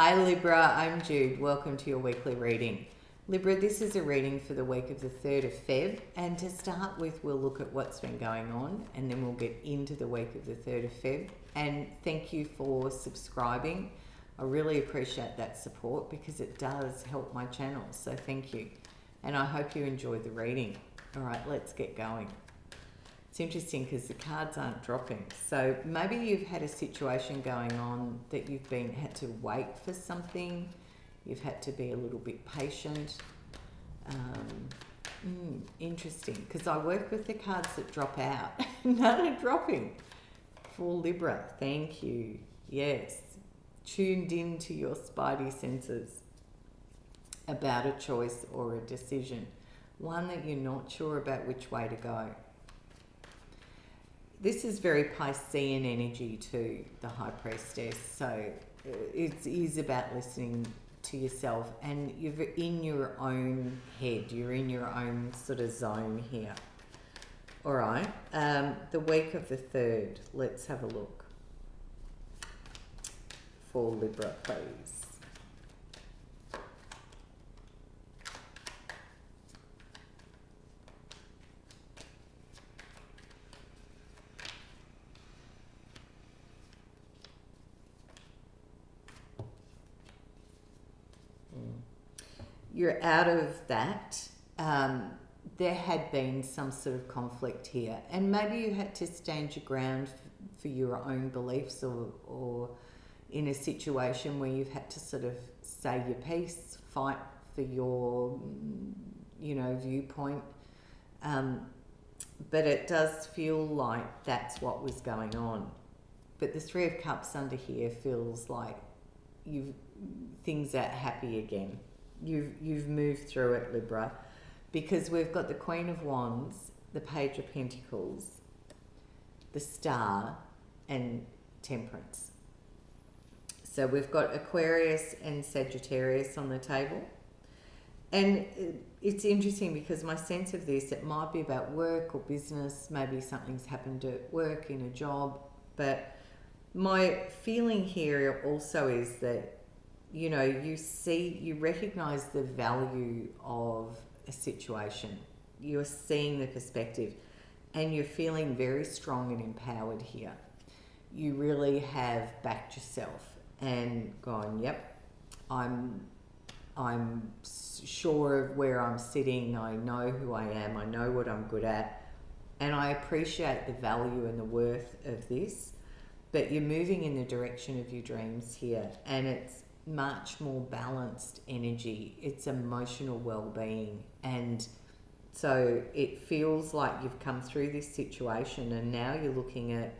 Hi Libra, I'm Jude. Welcome to your weekly reading. Libra, this is a reading for the week of the 3rd of Feb, and to start with we'll look at what's been going on and then we'll get into the week of the 3rd of Feb. And thank you for subscribing. I really appreciate that support because it does help my channel, so thank you. And I hope you enjoyed the reading. Alright, let's get going. It's interesting because the cards aren't dropping. So maybe you've had a situation going on that you've had to wait for something. You've had to be a little bit patient. Interesting, because I work with the cards that drop out. None are dropping. For Libra, thank you. Yes, tuned into your spidey senses about a choice or a decision. One that you're not sure about which way to go. This is very Piscean energy too, the High Priestess. So it is about listening to yourself, and you're in your own head. You're in your own sort of zone here. All right. The week of the 3rd. Let's have a look for Libra, please. You're out of that. There had been some sort of conflict here, and maybe you had to stand your ground for your own beliefs, or in a situation where you've had to sort of say your piece, fight for your, viewpoint. But it does feel like that's what was going on. But the 3 of Cups under here feels like things are happy again. You've moved through it, Libra, because we've got the Queen of Wands, the Page of Pentacles, the Star, and Temperance. So we've got Aquarius and Sagittarius on the table. And it's interesting because my sense of this, it might be about work or business, maybe something's happened at work, in a job, but my feeling here also is that you recognize the value of a situation. You're seeing the perspective and you're feeling very strong and empowered here. You really have backed yourself and gone, yep, I'm sure of where I'm sitting. I know who I am. I know what I'm good at. And I appreciate the value and the worth of this. But you're moving in the direction of your dreams here, and it's much more balanced energy. It's emotional well-being, and so it feels like you've come through this situation and now you're looking at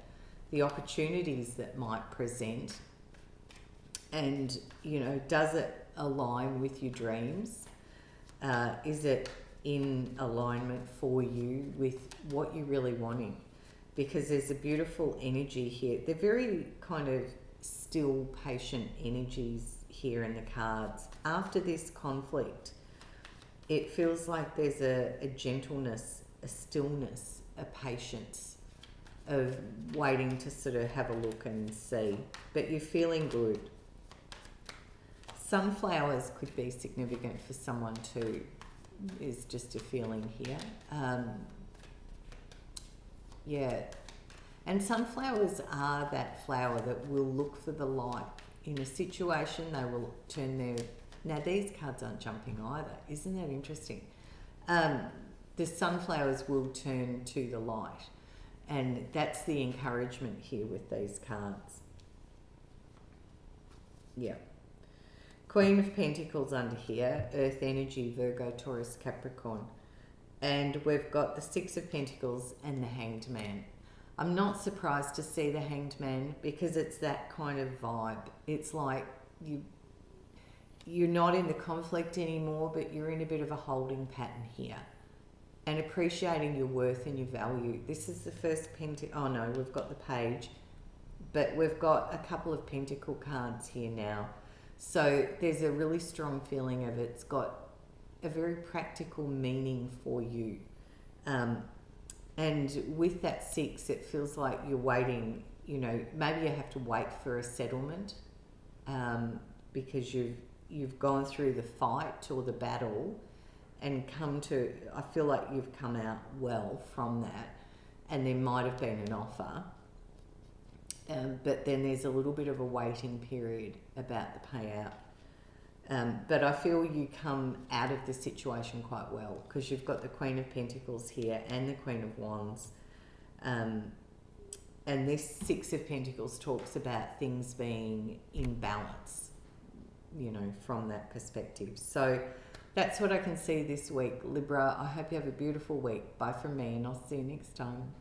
the opportunities that might present, and does it align with your dreams? Is it in alignment for you with what you're really wanting? Because there's a beautiful energy here. They're very kind of still, patient energies here in the cards. After this conflict, it feels like there's a gentleness, a stillness, a patience of waiting to sort of have a look and see. But you're feeling good. Sunflowers could be significant for someone too, is just a feeling here. Yeah. And sunflowers are that flower that will look for the light. In a situation, they will turn their... Now, these cards aren't jumping either. Isn't that interesting? The sunflowers will turn to the light. And that's the encouragement here with these cards. Yeah. Queen of Pentacles under here. Earth energy, Virgo, Taurus, Capricorn. And we've got the 6 of Pentacles and the Hanged Man. I'm not surprised to see the Hanged Man because it's that kind of vibe. It's like you're not in the conflict anymore, but you're in a bit of a holding pattern here and appreciating your worth and your value. This is the first pentacle. Oh no, we've got the Page, but we've got a couple of Pentacle cards here now. So there's a really strong feeling of it's got a very practical meaning for you. And with that 6, it feels like you're waiting, maybe you have to wait for a settlement because you've gone through the fight or the battle and I feel like you've come out well from that, and there might have been an offer, but then there's a little bit of a waiting period about the payout. But I feel you come out of the situation quite well, because you've got the Queen of Pentacles here and the Queen of Wands. And this Six of Pentacles talks about things being in balance, you know, from that perspective. So that's what I can see this week, Libra. I hope you have a beautiful week. Bye from me, and I'll see you next time.